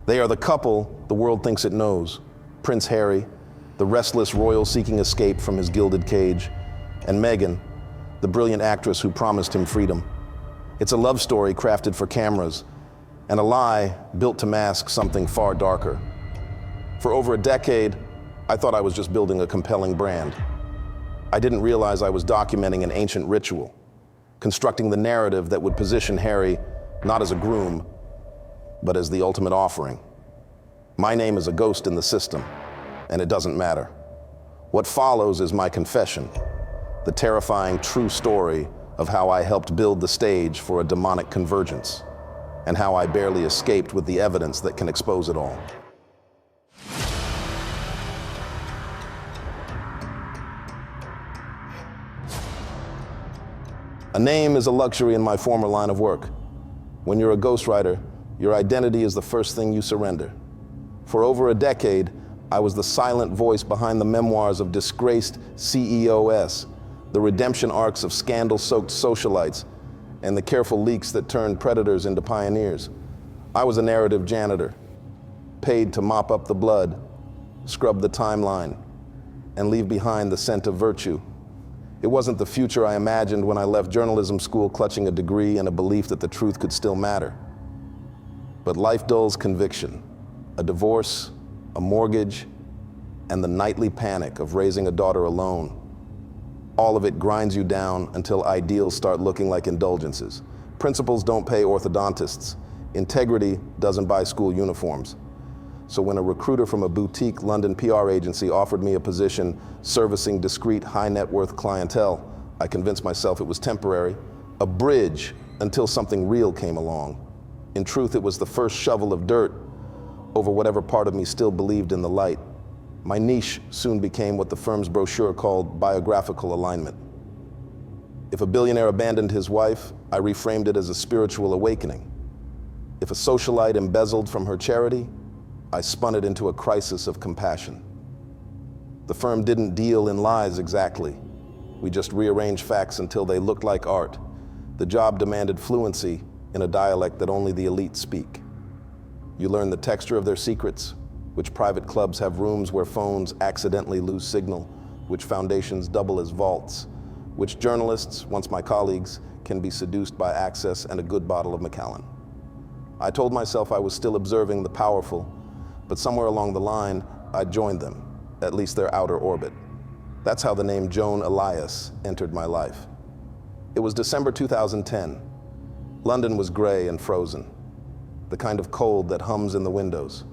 They are the couple the world thinks it knows. Prince Harry, the restless royal seeking escape from his gilded cage, and Meghan, the brilliant actress who promised him freedom. It's a love story crafted for cameras, and a lie built to mask something far darker. For over a decade, I thought I was just building a compelling brand. I didn't realize I was documenting an ancient ritual, constructing the narrative that would position Harry not as a groom, but as the ultimate offering. My name is a ghost in the system, and it doesn't matter. What follows is my confession, the terrifying true story of how I helped build the stage for a demonic convergence, and how I barely escaped with the evidence that can expose it all. A name is a luxury in my former line of work. When you're a ghostwriter, your identity is the first thing you surrender. For over a decade, I was the silent voice behind the memoirs of disgraced CEOs, the redemption arcs of scandal-soaked socialites, and the careful leaks that turned predators into pioneers. I was a narrative janitor, paid to mop up the blood, scrub the timeline, and leave behind the scent of virtue. It wasn't the future I imagined when I left journalism school clutching a degree and a belief that the truth could still matter. But life dulls conviction, a divorce, a mortgage, and the nightly panic of raising a daughter alone. All of it grinds you down until ideals start looking like indulgences. Principles don't pay orthodontists. Integrity doesn't buy school uniforms. So when a recruiter from a boutique London PR agency offered me a position servicing discreet high net worth clientele, I convinced myself it was temporary, a bridge until something real came along. In truth, it was the first shovel of dirt over whatever part of me still believed in the light. My niche soon became what the firm's brochure called biographical alignment. If a billionaire abandoned his wife, I reframed it as a spiritual awakening. If a socialite embezzled from her charity, I spun it into a crisis of compassion. The firm didn't deal in lies exactly. We just rearranged facts until they looked like art. The job demanded fluency in a dialect that only the elite speak. You learn the texture of their secrets, which private clubs have rooms where phones accidentally lose signal, which foundations double as vaults, which journalists, once my colleagues, can be seduced by access and a good bottle of Macallan. I told myself I was still observing the powerful, but somewhere along the line, I joined them, at least their outer orbit. That's how the name Joan Elias entered my life. It was December 2010. London was gray and frozen, the kind of cold that hums in the windows.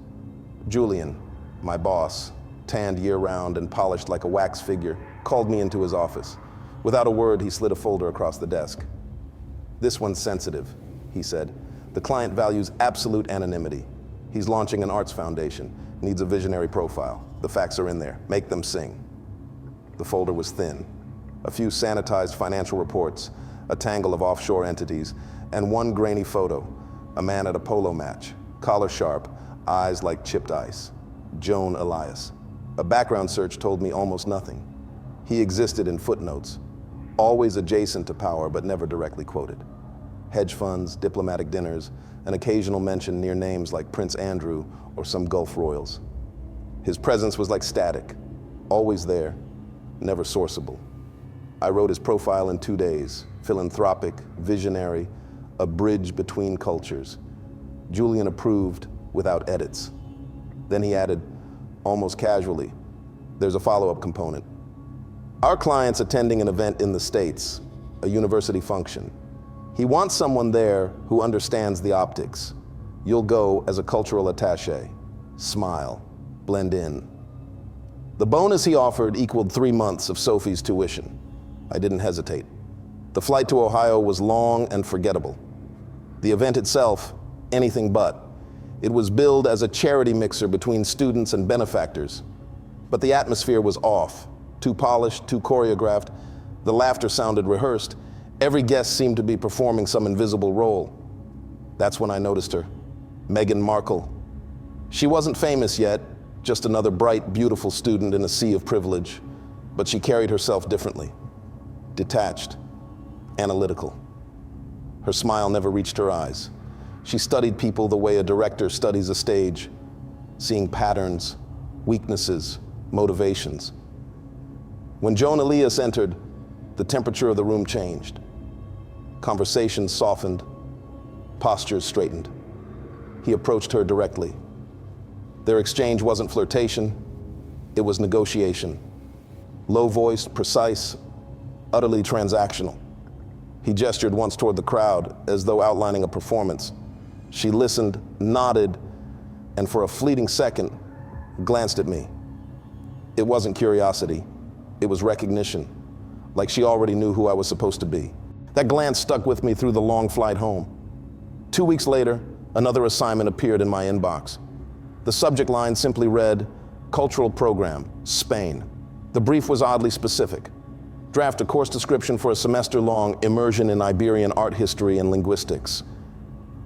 Julian, my boss, tanned year-round and polished like a wax figure, called me into his office. Without a word, he slid a folder across the desk. "This one's sensitive," he said. "The client values absolute anonymity. He's launching an arts foundation, needs a visionary profile. The facts are in there. Make them sing." The folder was thin. A few sanitized financial reports, a tangle of offshore entities, and one grainy photo, a man at a polo match, collar sharp, eyes like chipped ice. Joan Elias. A background search told me almost nothing. He existed in footnotes, always adjacent to power but never directly quoted. Hedge funds, diplomatic dinners, an occasional mention near names like Prince Andrew or some Gulf royals. His presence was like static, always there, never sourceable. I wrote his profile in 2 days, philanthropic, visionary, a bridge between cultures. Julian approved without edits. Then he added, almost casually, "There's a follow-up component. Our client's attending an event in the States, a university function. He wants someone there who understands the optics. You'll go as a cultural attaché. Smile, blend in." The bonus he offered equaled 3 months of Sophie's tuition. I didn't hesitate. The flight to Ohio was long and forgettable. The event itself, anything but. It was billed as a charity mixer between students and benefactors. But the atmosphere was off, too polished, too choreographed. The laughter sounded rehearsed. Every guest seemed to be performing some invisible role. That's when I noticed her, Meghan Markle. She wasn't famous yet, just another bright, beautiful student in a sea of privilege, but she carried herself differently. Detached, analytical. Her smile never reached her eyes. She studied people the way a director studies a stage, seeing patterns, weaknesses, motivations. When Joan Elias entered, the temperature of the room changed. Conversations softened, postures straightened. He approached her directly. Their exchange wasn't flirtation, it was negotiation. Low-voiced, precise, utterly transactional. He gestured once toward the crowd, as though outlining a performance. She listened, nodded, and for a fleeting second, glanced at me. It wasn't curiosity, it was recognition, like she already knew who I was supposed to be. That glance stuck with me through the long flight home. 2 weeks later, another assignment appeared in my inbox. The subject line simply read, "Cultural Program, Spain." The brief was oddly specific. Draft a course description for a semester-long immersion in Iberian art history and linguistics.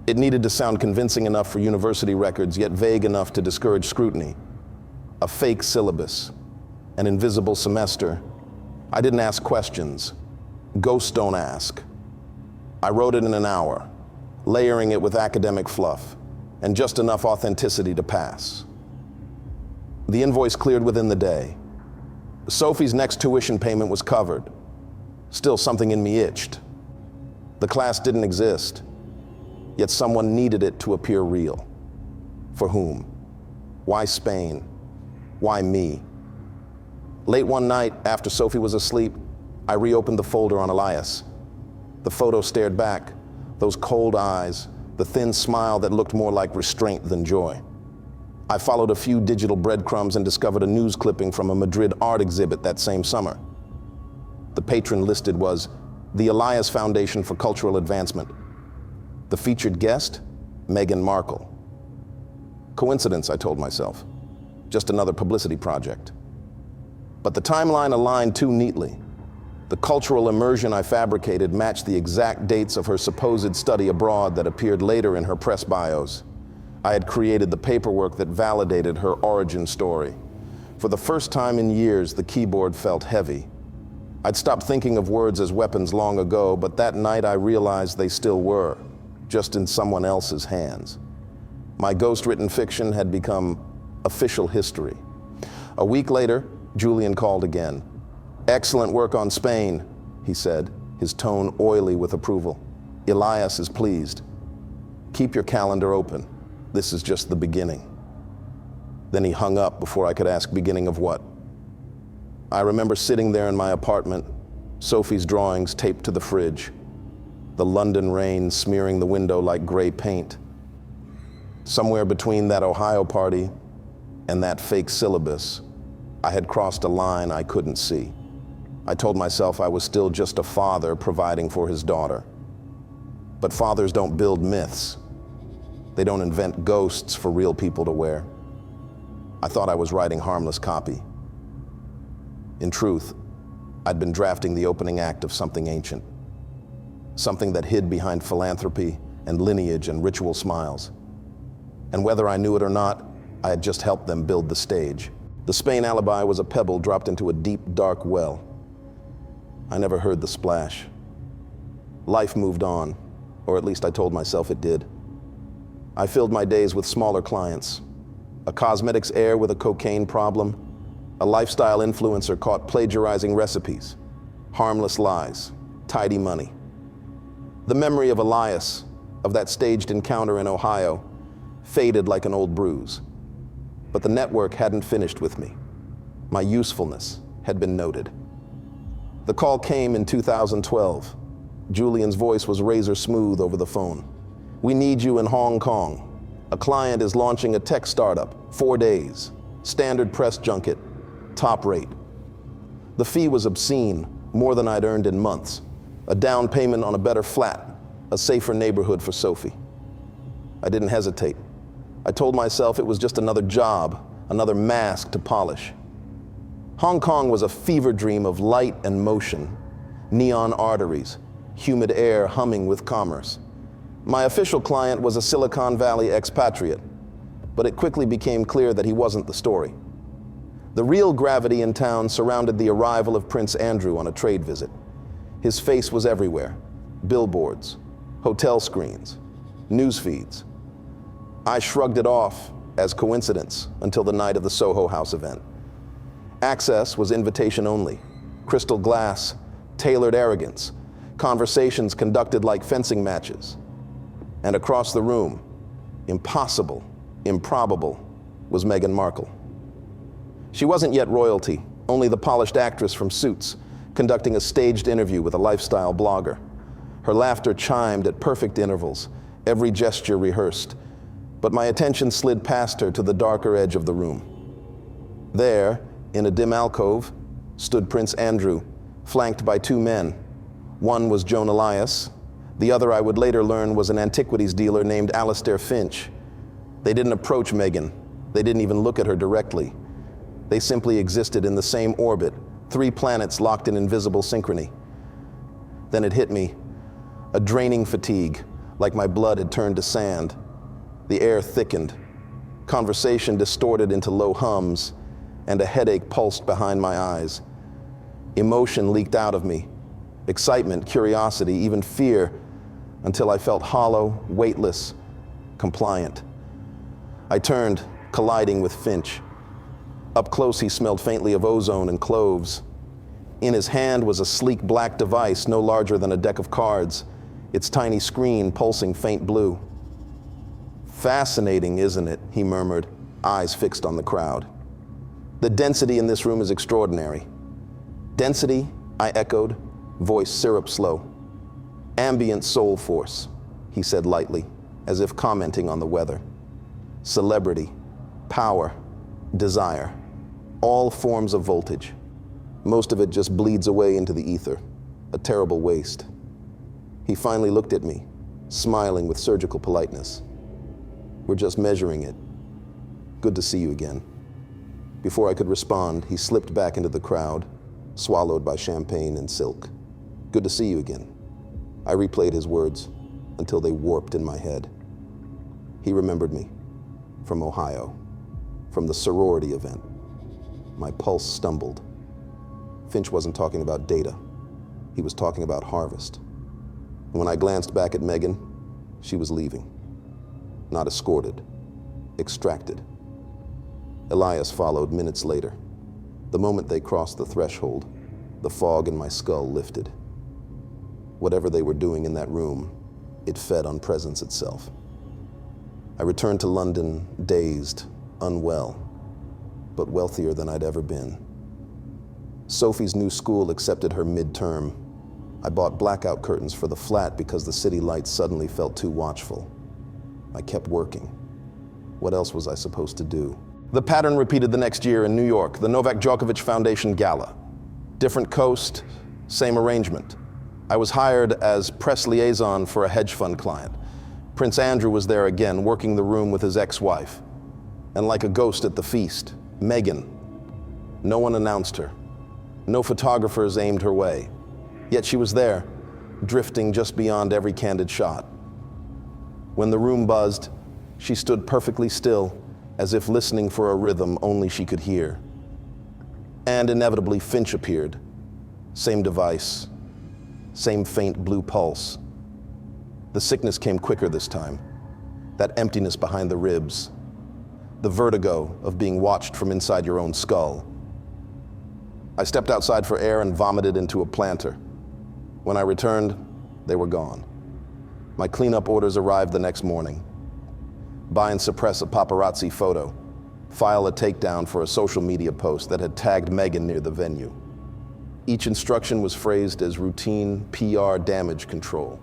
It needed to sound convincing enough for university records, yet vague enough to discourage scrutiny. A fake syllabus, an invisible semester. I didn't ask questions. Ghosts don't ask. I wrote it in an hour, layering it with academic fluff, and just enough authenticity to pass. The invoice cleared within the day. Sophie's next tuition payment was covered. Still, something in me itched. The class didn't exist, yet someone needed it to appear real. For whom? Why Spain? Why me? Late one night, after Sophie was asleep, I reopened the folder on Elias. The photo stared back, those cold eyes, the thin smile that looked more like restraint than joy. I followed a few digital breadcrumbs and discovered a news clipping from a Madrid art exhibit that same summer. The patron listed was the Elias Foundation for Cultural Advancement. The featured guest, Meghan Markle. Coincidence, I told myself. Just another publicity project. But the timeline aligned too neatly. The cultural immersion I fabricated matched the exact dates of her supposed study abroad that appeared later in her press bios. I had created the paperwork that validated her origin story. For the first time in years, the keyboard felt heavy. I'd stopped thinking of words as weapons long ago, but that night I realized they still were, just in someone else's hands. My ghost-written fiction had become official history. A week later, Julian called again. "Excellent work on Spain," he said, his tone oily with approval. "Elias is pleased. Keep your calendar open. This is just the beginning." Then he hung up before I could ask beginning of what. I remember sitting there in my apartment, Sophie's drawings taped to the fridge, the London rain smearing the window like gray paint. Somewhere between that Ohio party and that fake syllabus, I had crossed a line I couldn't see. I told myself I was still just a father providing for his daughter. But fathers don't build myths. They don't invent ghosts for real people to wear. I thought I was writing harmless copy. In truth, I'd been drafting the opening act of something ancient. Something that hid behind philanthropy and lineage and ritual smiles. And whether I knew it or not, I had just helped them build the stage. The Spain alibi was a pebble dropped into a deep, dark well. I never heard the splash. Life moved on, or at least I told myself it did. I filled my days with smaller clients. A cosmetics heir with a cocaine problem, a lifestyle influencer caught plagiarizing recipes, harmless lies, tidy money. The memory of Elias, of that staged encounter in Ohio, faded like an old bruise. But the network hadn't finished with me. My usefulness had been noted. The call came in 2012. Julian's voice was razor smooth over the phone. "We need you in Hong Kong. A client is launching a tech startup, 4 days, standard press junket, top rate." The fee was obscene, more than I'd earned in months. A down payment on a better flat, a safer neighborhood for Sophie. I didn't hesitate. I told myself it was just another job, another mask to polish. Hong Kong was a fever dream of light and motion, neon arteries, humid air humming with commerce. My official client was a Silicon Valley expatriate, but it quickly became clear that he wasn't the story. The real gravity in town surrounded the arrival of Prince Andrew on a trade visit. His face was everywhere, billboards, hotel screens, news feeds. I shrugged it off as coincidence until the night of the Soho House event. Access was invitation only, crystal glass, tailored arrogance, conversations conducted like fencing matches. And across the room, impossible, improbable, was Meghan Markle. She wasn't yet royalty, only the polished actress from Suits, conducting a staged interview with a lifestyle blogger. Her laughter chimed at perfect intervals, every gesture rehearsed, but my attention slid past her to the darker edge of the room. There, in a dim alcove, stood Prince Andrew, flanked by two men. One was Joan Elias. The other, I would later learn, was an antiquities dealer named Alastair Finch. They didn't approach Meghan. They didn't even look at her directly. They simply existed in the same orbit, 3 planets locked in invisible synchrony. Then it hit me, a draining fatigue, like my blood had turned to sand. The air thickened. Conversation distorted into low hums, and a headache pulsed behind my eyes. Emotion leaked out of me. Excitement, curiosity, even fear, until I felt hollow, weightless, compliant. I turned, colliding with Finch. Up close, he smelled faintly of ozone and cloves. In his hand was a sleek black device no larger than a deck of cards, its tiny screen pulsing faint blue. "Fascinating, isn't it?" he murmured, eyes fixed on the crowd. "The density in this room is extraordinary." "Density?" I echoed, voice syrup slow. "Ambient soul force," he said lightly, as if commenting on the weather. "Celebrity, power, desire, all forms of voltage. Most of it just bleeds away into the ether, a terrible waste." He finally looked at me, smiling with surgical politeness. "We're just measuring it. Good to see you again." Before I could respond, he slipped back into the crowd, swallowed by champagne and silk. "Good to see you again." I replayed his words until they warped in my head. He remembered me from Ohio, from the sorority event. My pulse stumbled. Finch wasn't talking about data. He was talking about harvest. When I glanced back at Meghan, she was leaving. Not escorted, extracted. Elias followed minutes later. The moment they crossed the threshold, the fog in my skull lifted. Whatever they were doing in that room, it fed on presence itself. I returned to London dazed, unwell, but wealthier than I'd ever been. Sophie's new school accepted her midterm. I bought blackout curtains for the flat because the city lights suddenly felt too watchful. I kept working. What else was I supposed to do? The pattern repeated the next year in New York, the Novak Djokovic Foundation Gala. Different coast, same arrangement. I was hired as press liaison for a hedge fund client. Prince Andrew was there again, working the room with his ex-wife. And like a ghost at the feast, Meghan. No one announced her. No photographers aimed her way. Yet she was there, drifting just beyond every candid shot. When the room buzzed, she stood perfectly still, as if listening for a rhythm only she could hear. And inevitably, Finch appeared. Same device, same faint blue pulse. The sickness came quicker this time. That emptiness behind the ribs. The vertigo of being watched from inside your own skull. I stepped outside for air and vomited into a planter. When I returned, they were gone. My cleanup orders arrived the next morning. Buy and suppress a paparazzi photo. File a takedown for a social media post that had tagged Meghan near the venue. Each instruction was phrased as routine PR damage control.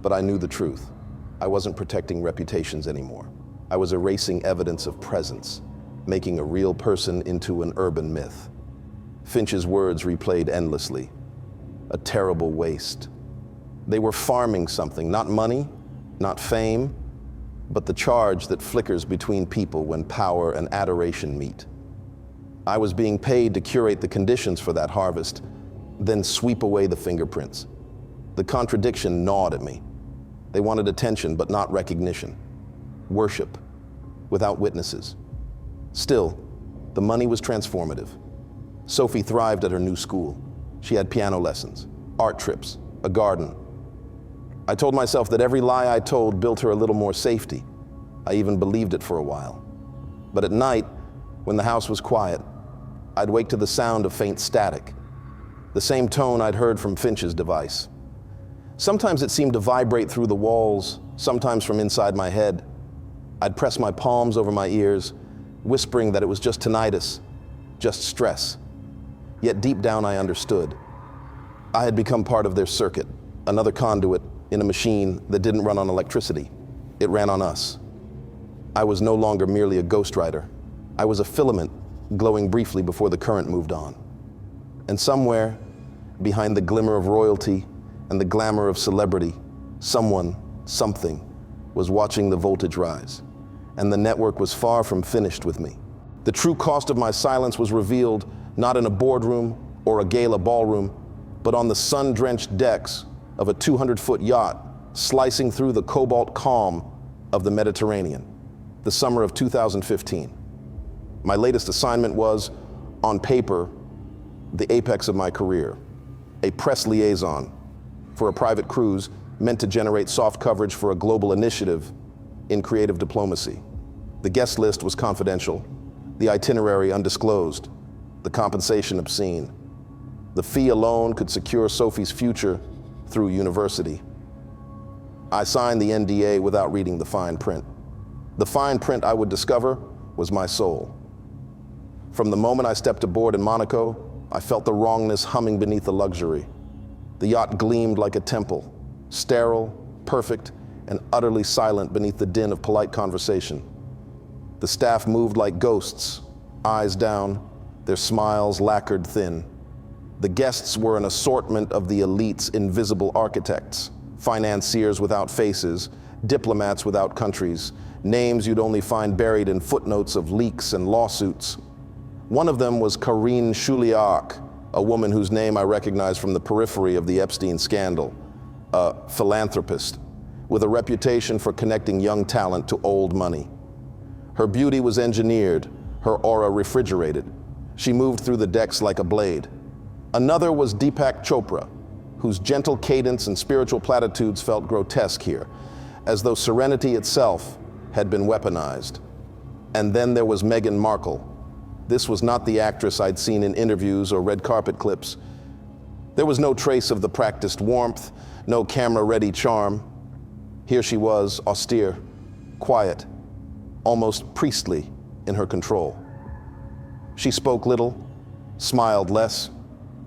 But I knew the truth. I wasn't protecting reputations anymore. I was erasing evidence of presence, making a real person into an urban myth. Finch's words replayed endlessly. A terrible waste. They were farming something, not money, not fame, but the charge that flickers between people when power and adoration meet. I was being paid to curate the conditions for that harvest, then sweep away the fingerprints. The contradiction gnawed at me. They wanted attention, but not recognition. Worship, without witnesses. Still, the money was transformative. Sophie thrived at her new school. She had piano lessons, art trips, a garden. I told myself that every lie I told built her a little more safety. I even believed it for a while. But at night, when the house was quiet, I'd wake to the sound of faint static, the same tone I'd heard from Finch's device. Sometimes it seemed to vibrate through the walls, sometimes from inside my head. I'd press my palms over my ears, whispering that it was just tinnitus, just stress. Yet deep down I understood. I had become part of their circuit, another conduit in a machine that didn't run on electricity. It ran on us. I was no longer merely a ghostwriter. I was a filament glowing briefly before the current moved on. And somewhere, behind the glimmer of royalty and the glamour of celebrity, someone, something, was watching the voltage rise. And the network was far from finished with me. The true cost of my silence was revealed not in a boardroom or a gala ballroom, but on the sun-drenched decks of a 200-foot yacht slicing through the cobalt calm of the Mediterranean, the summer of 2015. My latest assignment was, on paper, the apex of my career, a press liaison for a private cruise meant to generate soft coverage for a global initiative in creative diplomacy. The guest list was confidential, the itinerary undisclosed, the compensation obscene. The fee alone could secure Sophie's future through university. I signed the NDA without reading the fine print. The fine print I would discover was my soul. From the moment I stepped aboard in Monaco, I felt the wrongness humming beneath the luxury. The yacht gleamed like a temple, sterile, perfect, and utterly silent beneath the din of polite conversation. The staff moved like ghosts, eyes down, their smiles lacquered thin. The guests were an assortment of the elite's invisible architects, financiers without faces, diplomats without countries, names you'd only find buried in footnotes of leaks and lawsuits. One of them was Karine Chouliac, a woman whose name I recognized from the periphery of the Epstein scandal, a philanthropist with a reputation for connecting young talent to old money. Her beauty was engineered, her aura refrigerated. She moved through the decks like a blade. Another was Deepak Chopra, whose gentle cadence and spiritual platitudes felt grotesque here, as though serenity itself had been weaponized. And then there was Meghan Markle. This was not the actress I'd seen in interviews or red carpet clips. There was no trace of the practiced warmth, no camera-ready charm. Here she was, austere, quiet, almost priestly in her control. She spoke little, smiled less,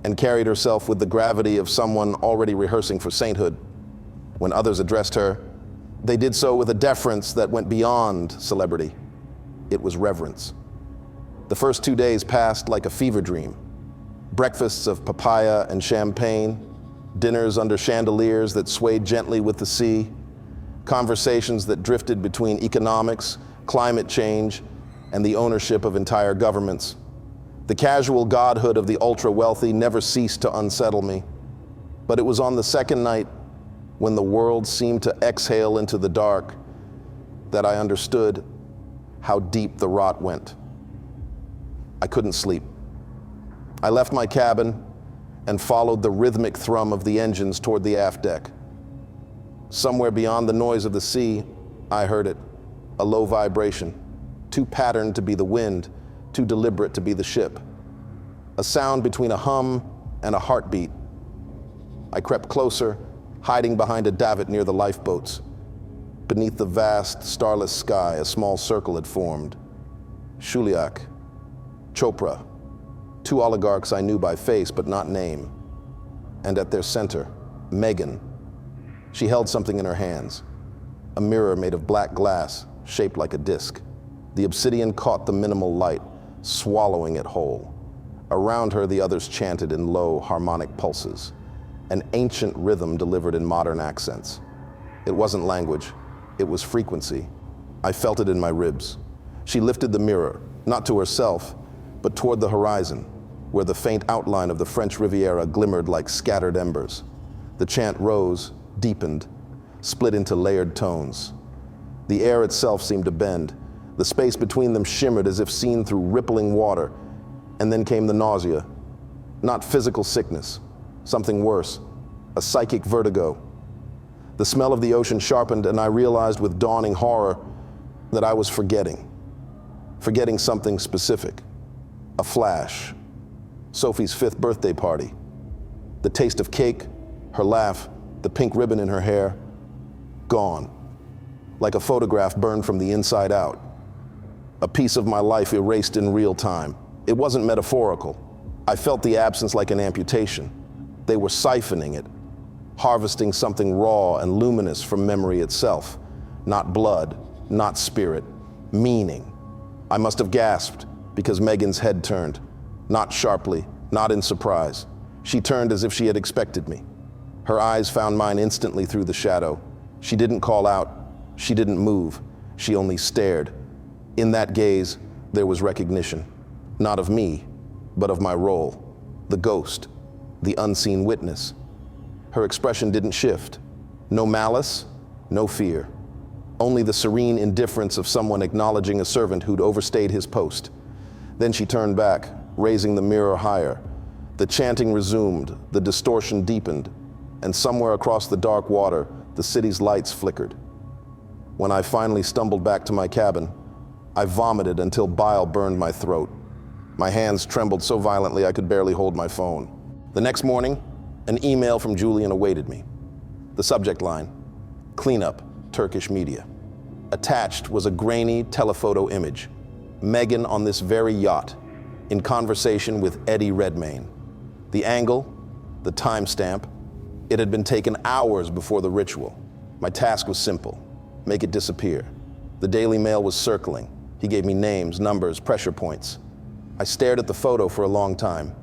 and carried herself with the gravity of someone already rehearsing for sainthood. When others addressed her, they did so with a deference that went beyond celebrity. It was reverence. The first 2 days passed like a fever dream. Breakfasts of papaya and champagne, dinners under chandeliers that swayed gently with the sea, conversations that drifted between economics, climate change, and the ownership of entire governments. The casual godhood of the ultra-wealthy never ceased to unsettle me. But it was on the second night, when the world seemed to exhale into the dark, that I understood how deep the rot went. I couldn't sleep. I left my cabin and followed the rhythmic thrum of the engines toward the aft deck. Somewhere beyond the noise of the sea, I heard it, a low vibration, too patterned to be the wind, too deliberate to be the ship. A sound between a hum and a heartbeat. I crept closer, hiding behind a davit near the lifeboats. Beneath the vast, starless sky, a small circle had formed. Chouliac, Chopra, two oligarchs I knew by face but not name. And at their center, Meghan. She held something in her hands, a mirror made of black glass, shaped like a disc. The obsidian caught the minimal light, swallowing it whole. Around her, the others chanted in low, harmonic pulses, an ancient rhythm delivered in modern accents. It wasn't language, it was frequency. I felt it in my ribs. She lifted the mirror, not to herself, but toward the horizon, where the faint outline of the French Riviera glimmered like scattered embers. The chant rose, deepened, split into layered tones. The air itself seemed to bend. The space between them shimmered as if seen through rippling water. And then came the nausea. Not physical sickness, something worse, a psychic vertigo. The smell of the ocean sharpened, and I realized with dawning horror that I was forgetting something specific. A flash. Sophie's 5th birthday party. The taste of cake, her laugh, the pink ribbon in her hair, gone. Like a photograph burned from the inside out. A piece of my life erased in real time. It wasn't metaphorical. I felt the absence like an amputation. They were siphoning it, harvesting something raw and luminous from memory itself. Not blood, not spirit, meaning. I must have gasped because Meghan's head turned. Not sharply, not in surprise. She turned as if she had expected me. Her eyes found mine instantly through the shadow. She didn't call out. She didn't move. She only stared. In that gaze, there was recognition. Not of me, but of my role. The ghost, the unseen witness. Her expression didn't shift. No malice, no fear. Only the serene indifference of someone acknowledging a servant who'd overstayed his post. Then she turned back, raising the mirror higher. The chanting resumed, the distortion deepened, and somewhere across the dark water, the city's lights flickered. When I finally stumbled back to my cabin, I vomited until bile burned my throat. My hands trembled so violently I could barely hold my phone. The next morning, an email from Julian awaited me. The subject line, "Cleanup, Turkish media." Attached was a grainy telephoto image. Meghan on this very yacht, in conversation with Eddie Redmayne. The angle, the timestamp, it had been taken hours before the ritual. My task was simple, make it disappear. The Daily Mail was circling. He gave me names, numbers, pressure points. I stared at the photo for a long time.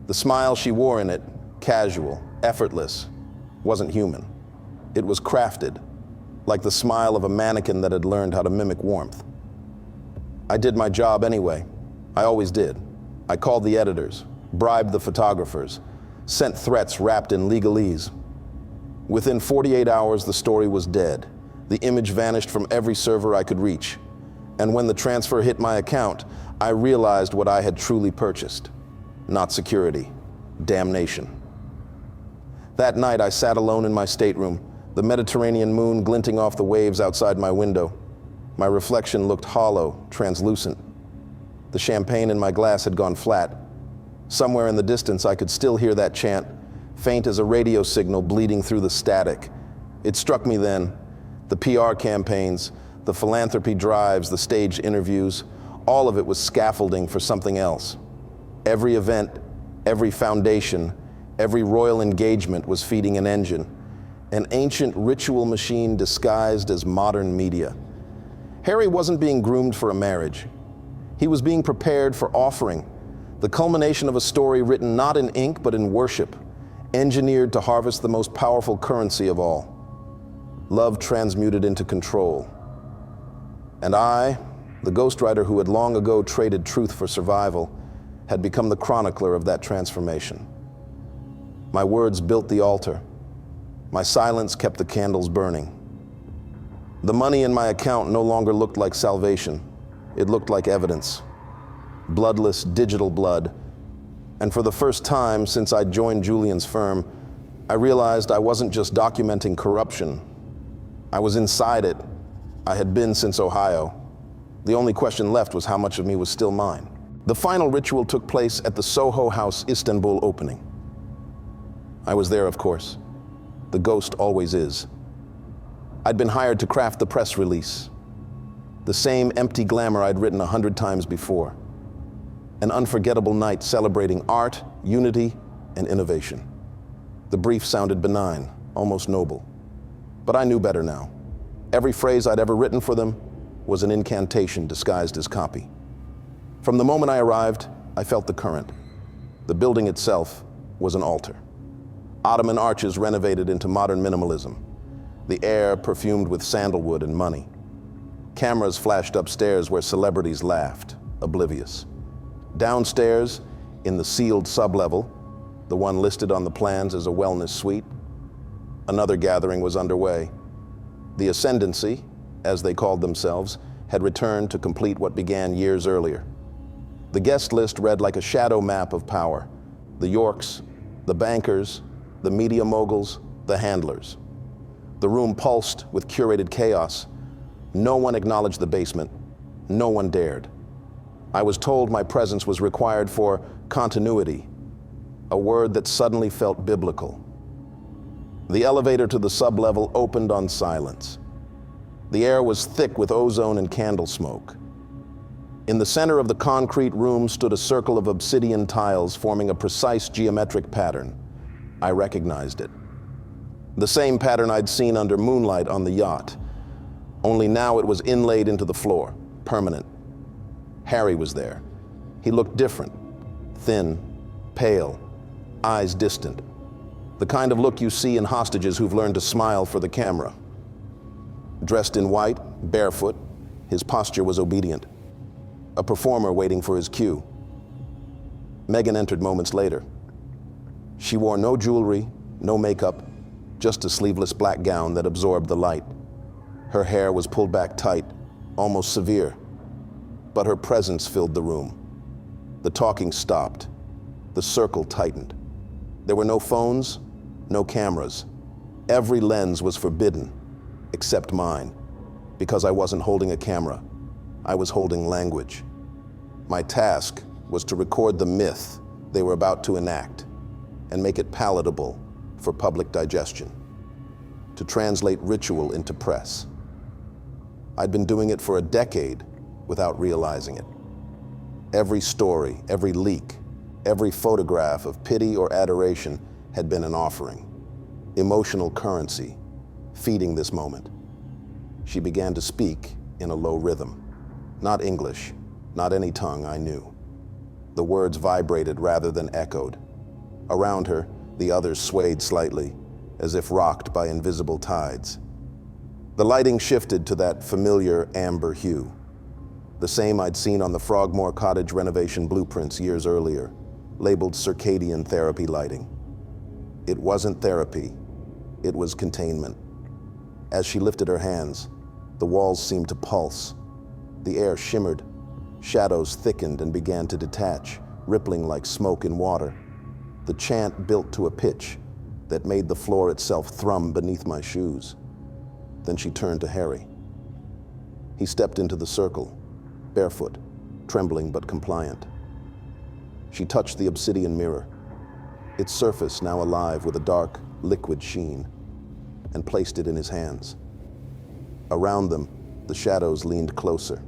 The smile she wore in it, casual, effortless, wasn't human. It was crafted, like the smile of a mannequin that had learned how to mimic warmth. I did my job anyway. I always did. I called the editors, bribed the photographers, sent threats wrapped in legalese. Within 48 hours, the story was dead. The image vanished from every server I could reach. And when the transfer hit my account, I realized what I had truly purchased. Not security, damnation. That night, I sat alone in my stateroom, the Mediterranean moon glinting off the waves outside my window. My reflection looked hollow, translucent. The champagne in my glass had gone flat. Somewhere in the distance, I could still hear that chant, faint as a radio signal bleeding through the static. It struck me then, the PR campaigns, the philanthropy drives, the staged interviews, all of it was scaffolding for something else. Every event, every foundation, every royal engagement was feeding an engine, an ancient ritual machine disguised as modern media. Harry wasn't being groomed for a marriage. He was being prepared for offering, the culmination of a story written not in ink but in worship, engineered to harvest the most powerful currency of all. Love transmuted into control. And I, the ghostwriter who had long ago traded truth for survival, had become the chronicler of that transformation. My words built the altar. My silence kept the candles burning. The money in my account no longer looked like salvation. It looked like evidence. Bloodless digital blood. And for the first time since I joined Julian's firm, I realized I wasn't just documenting corruption. I was inside it. I had been since Ohio. The only question left was how much of me was still mine. The final ritual took place at the Soho House Istanbul opening. I was there, of course. The ghost always is. I'd been hired to craft the press release. The same empty glamour I'd written 100 times before. An unforgettable night celebrating art, unity, and innovation. The brief sounded benign, almost noble. But I knew better now. Every phrase I'd ever written for them was an incantation disguised as copy. From the moment I arrived, I felt the current. The building itself was an altar. Ottoman arches renovated into modern minimalism. The air perfumed with sandalwood and money. Cameras flashed upstairs where celebrities laughed, oblivious. Downstairs, in the sealed sublevel, the one listed on the plans as a wellness suite, another gathering was underway. The Ascendancy, as they called themselves, had returned to complete what began years earlier. The guest list read like a shadow map of power. The Yorks, the bankers, the media moguls, the handlers. The room pulsed with curated chaos. No one acknowledged the basement. No one dared. I was told my presence was required for continuity, a word that suddenly felt biblical. The elevator to the sublevel opened on silence. The air was thick with ozone and candle smoke. In the center of the concrete room stood a circle of obsidian tiles forming a precise geometric pattern. I recognized it. The same pattern I'd seen under moonlight on the yacht, only now it was inlaid into the floor, permanent. Harry was there. He looked different, thin, pale, eyes distant. The kind of look you see in hostages who've learned to smile for the camera. Dressed in white, barefoot, his posture was obedient. A performer waiting for his cue. Meghan entered moments later. She wore no jewelry, no makeup, just a sleeveless black gown that absorbed the light. Her hair was pulled back tight, almost severe, but her presence filled the room. The talking stopped. The circle tightened. There were no phones, no cameras. Every lens was forbidden, except mine, because I wasn't holding a camera. I was holding language. My task was to record the myth they were about to enact and make it palatable for public digestion, to translate ritual into press. I'd been doing it for a decade without realizing it. Every story, every leak, every photograph of pity or adoration had been an offering, emotional currency, feeding this moment. She began to speak in a low rhythm. Not English, not any tongue I knew. The words vibrated rather than echoed. Around her, the others swayed slightly, as if rocked by invisible tides. The lighting shifted to that familiar amber hue, the same I'd seen on the Frogmore Cottage renovation blueprints years earlier, labeled circadian therapy lighting. It wasn't therapy, it was containment. As she lifted her hands, the walls seemed to pulse. The air shimmered, shadows thickened and began to detach, rippling like smoke in water. The chant built to a pitch that made the floor itself thrum beneath my shoes. Then she turned to Harry. He stepped into the circle, barefoot, trembling but compliant. She touched the obsidian mirror, its surface now alive with a dark, liquid sheen, and placed it in his hands. Around them, the shadows leaned closer.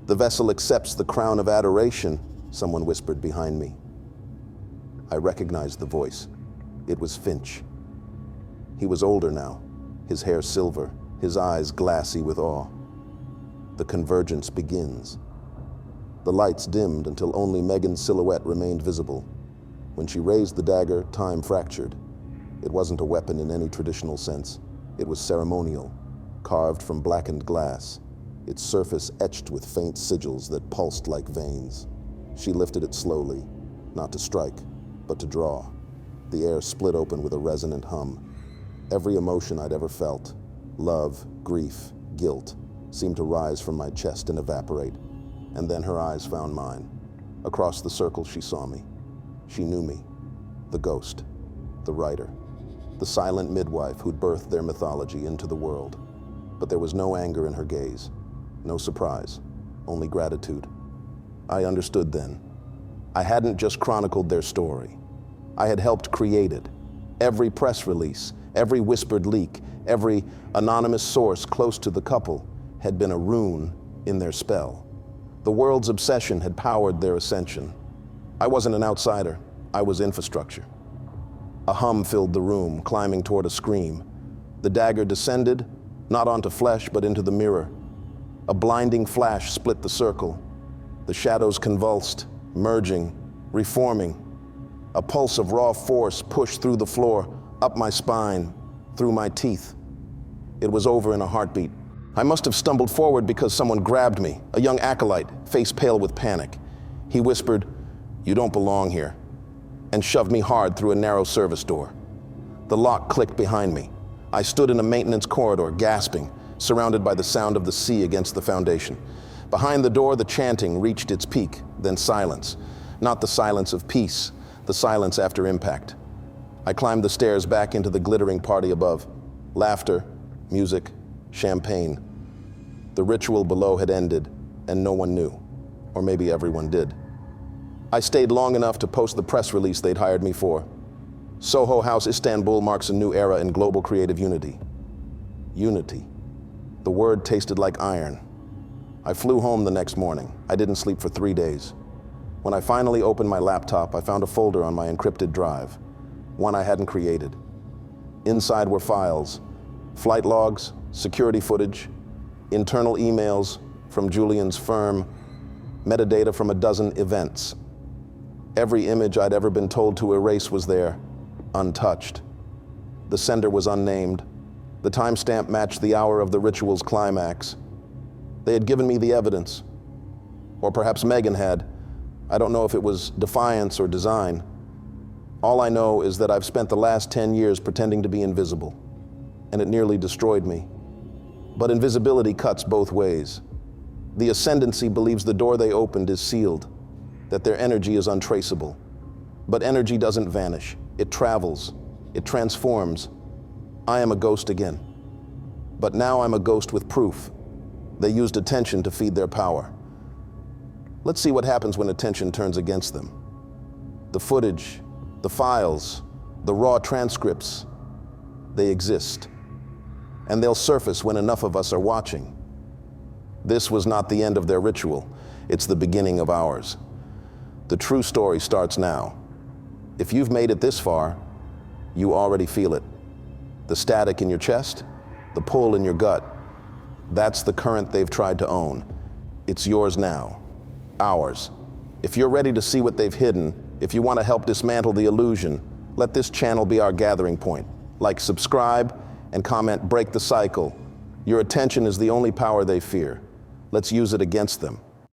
"The vessel accepts the crown of adoration," someone whispered behind me. I recognized the voice. It was Finch. He was older now, his hair silver, his eyes glassy with awe. The convergence begins. The lights dimmed until only Meghan's silhouette remained visible. When she raised the dagger, time fractured. It wasn't a weapon in any traditional sense. It was ceremonial, carved from blackened glass, its surface etched with faint sigils that pulsed like veins. She lifted it slowly, not to strike, but to draw. The air split open with a resonant hum. Every emotion I'd ever felt, love, grief, guilt, seemed to rise from my chest and evaporate. And then her eyes found mine. Across the circle, she saw me. She knew me. The ghost, the writer, the silent midwife who'd birthed their mythology into the world. But there was no anger in her gaze, no surprise, only gratitude. I understood then. I hadn't just chronicled their story. I had helped create it. Every press release, every whispered leak, every anonymous source close to the couple had been a rune in their spell. The world's obsession had powered their ascension. I wasn't an outsider, I was infrastructure. A hum filled the room, climbing toward a scream. The dagger descended, not onto flesh, but into the mirror. A blinding flash split the circle. The shadows convulsed, merging, reforming. A pulse of raw force pushed through the floor, up my spine, through my teeth. It was over in a heartbeat. I must have stumbled forward because someone grabbed me, a young acolyte, face pale with panic. He whispered, "You don't belong here," and shoved me hard through a narrow service door. The lock clicked behind me. I stood in a maintenance corridor, gasping, surrounded by the sound of the sea against the foundation. Behind the door, the chanting reached its peak, then silence. Not the silence of peace, the silence after impact. I climbed the stairs back into the glittering party above. Laughter, music, champagne. The ritual below had ended, and no one knew. Or maybe everyone did. I stayed long enough to post the press release they'd hired me for. Soho House, Istanbul marks a new era in global creative unity. Unity. The word tasted like iron. I flew home the next morning. I didn't sleep for 3 days. When I finally opened my laptop, I found a folder on my encrypted drive, one I hadn't created. Inside were files, flight logs, security footage, internal emails from Julian's firm, metadata from a dozen events. Every image I'd ever been told to erase was there, untouched. The sender was unnamed. The timestamp matched the hour of the ritual's climax. They had given me the evidence. Or perhaps Meghan had. I don't know if it was defiance or design. All I know is that I've spent the last 10 years pretending to be invisible, and it nearly destroyed me. But invisibility cuts both ways. The ascendancy believes the door they opened is sealed, that their energy is untraceable. But energy doesn't vanish. It travels. It transforms. I am a ghost again. But now I'm a ghost with proof. They used attention to feed their power. Let's see what happens when attention turns against them. The footage, the files, the raw transcripts, they exist. And they'll surface when enough of us are watching. This was not the end of their ritual. It's the beginning of ours. The true story starts now. If you've made it this far, you already feel it. The static in your chest, the pull in your gut, that's the current they've tried to own. It's yours now, ours. If you're ready to see what they've hidden, if you want to help dismantle the illusion, let this channel be our gathering point. Like, subscribe, and comment, break the cycle. Your attention is the only power they fear. Let's use it against them.